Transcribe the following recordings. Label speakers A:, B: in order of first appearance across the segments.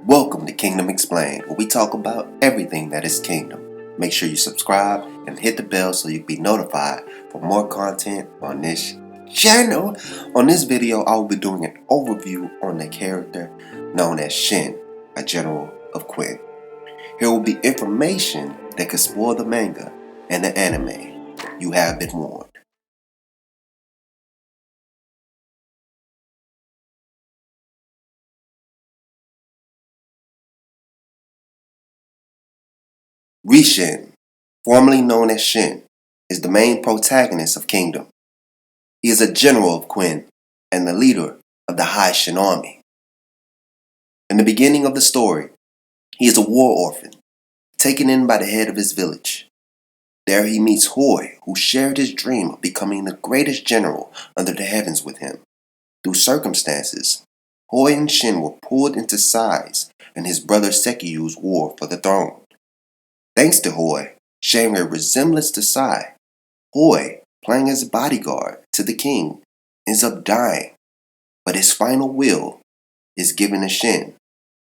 A: Welcome to Kingdom Explained, where we talk about everything that is kingdom. Make sure you subscribe and hit the bell so you'll be notified for more content on this channel. On this video, I will be doing an overview on the character known as Shin, a general of Quinn. Here will be information that could spoil the manga and the anime. You have been warned. Ri Shin, formerly known as Shin, is the main protagonist of Kingdom. He is a general of Quinn and the leader of the High Shin army. In the beginning of the story, he is a war orphan, taken in by the head of his village. There he meets Hoi, who shared his dream of becoming the greatest general under the heavens with him. Through circumstances, Hoi and Shin were pulled into Sai's and his brother Sekiyu's war for the throne. Thanks to Hoi sharing a resemblance to Sai, Hoi, playing as a bodyguard to the king, ends up dying, but his final will is given to Shin,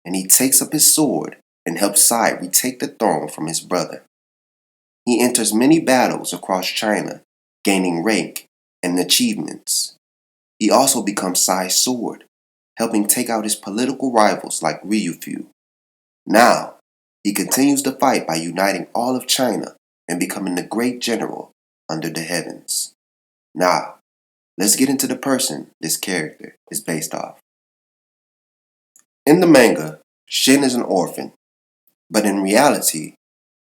A: and he takes up his sword and helps Sai retake the throne from his brother. He enters many battles across China, gaining rank and achievements. He also becomes Sai's sword, helping take out his political rivals like Ryufu. Now, he continues the fight by uniting all of China and becoming the great general under the heavens. Now, let's get into the person this character is based off. In the manga, Shin is an orphan, but in reality,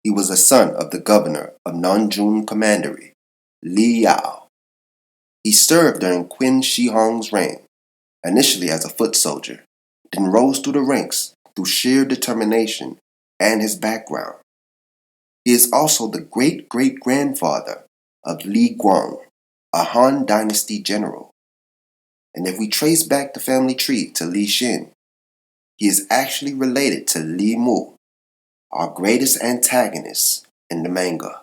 A: he was a son of the governor of Nanjun Commandery, Li Yao. He served during Qin Shi Huang's reign, initially as a foot soldier, then rose through the ranks through sheer determination and his background. He is also the great-great-grandfather of Li Guang, a Han Dynasty general. And if we trace back the family tree to Li Shin, he is actually related to Li Mu, our greatest antagonist in the manga.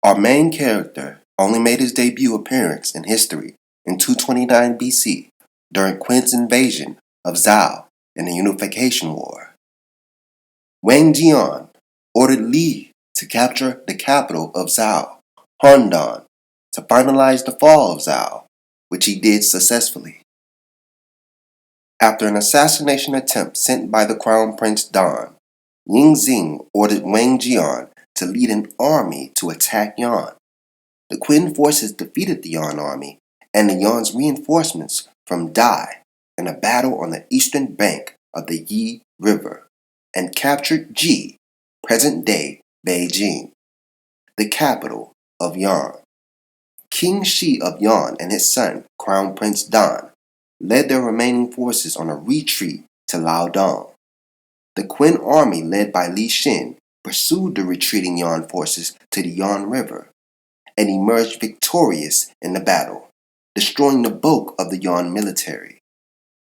A: Our main character only made his debut appearance in history in 229 BC during Quinn's invasion of Zhao in the Unification War. Wang Jian ordered Li to capture the capital of Zhao, Handan, to finalize the fall of Zhao, which he did successfully. After an assassination attempt sent by the Crown Prince Dan, Yingxing ordered Wang Jian to lead an army to attack Yan. The Qin forces defeated the Yan army and the Yan's reinforcements from Dai in a battle on the eastern bank of the Yi River and captured Ji, present-day Beijing, the capital of Yan. King Shi of Yan and his son, Crown Prince Dan, led their remaining forces on a retreat to Laodong. The Qin army led by Li Shin pursued the retreating Yan forces to the Yan River and emerged victorious in the battle, destroying the bulk of the Yan military.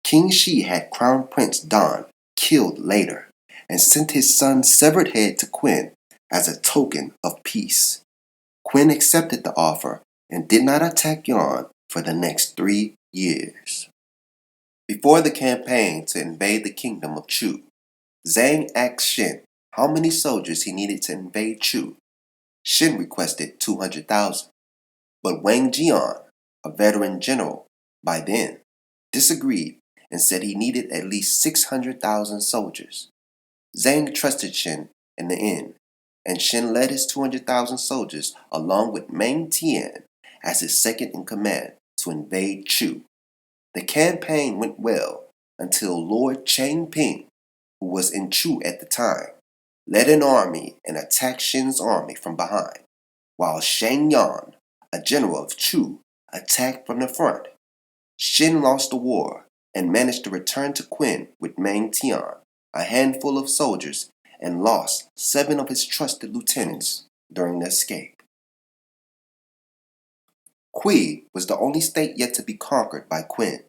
A: King Shi had Crown Prince Dan killed later and sent his son's severed head to Qin as a token of peace. Qin accepted the offer and did not attack Yan for the next 3 years. Before the campaign to invade the kingdom of Chu, Zhang asked Shin how many soldiers he needed to invade Chu. Shin requested 200,000, but Wang Jian, a veteran general by then, disagreed and said he needed at least 600,000 soldiers. Zhang trusted Shin in the end, and Shin led his 200,000 soldiers along with Meng Tian as his second in command to invade Chu. The campaign went well until Lord Cheng Ping, who was in Chu at the time, led an army and attacked Shin's army from behind, while Shang Yan, a general of Chu, attacked from the front. Shin lost the war and managed to return to Qin with Meng Tian, a handful of soldiers, and lost 7 of his trusted lieutenants during the escape. Qi was the only state yet to be conquered by Qin.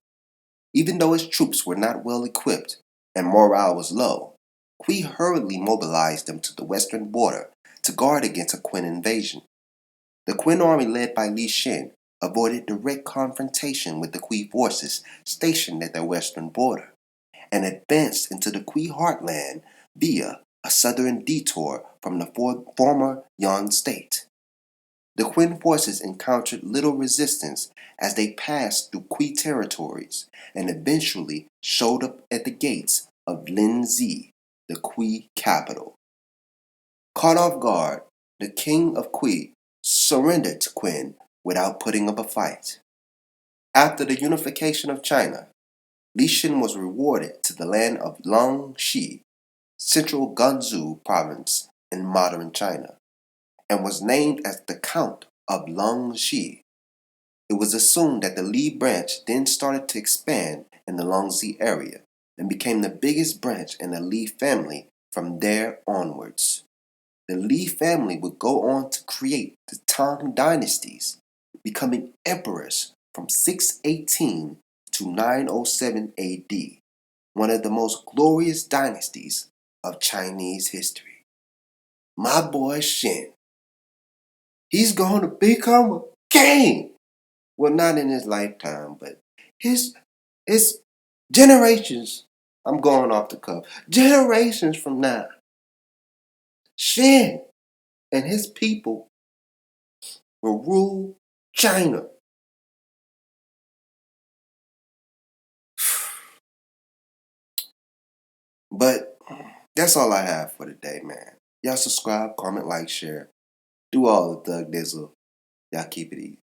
A: Even though his troops were not well equipped and morale was low, Qi hurriedly mobilized them to the western border to guard against a Qin invasion. The Qin army led by Li Shin avoided direct confrontation with the Qi forces stationed at their western border, and advanced into the Kui heartland via a southern detour from the former Yan state. The Qin forces encountered little resistance as they passed through Kui territories and eventually showed up at the gates of Linzi, the Kui capital. Caught off guard, the king of Kui surrendered to Qin without putting up a fight. After the unification of China, Li Shin was rewarded to the land of Langxi, central Gansu province in modern China, and was named as the Count of Langxi. It was assumed that the Li branch then started to expand in the Langxi area and became the biggest branch in the Li family from there onwards. The Li family would go on to create the Tang dynasties, becoming emperors from 618 to 907 AD, one of the most glorious dynasties of Chinese history. My boy Shin, he's going to become a king. Well, not in his lifetime, but his generations. I'm going off the cuff. Generations from now, Shin and his people will rule China. But that's all I have for today, man. Y'all subscribe, comment, like, share. Do all the thug dizzle. Y'all keep it easy.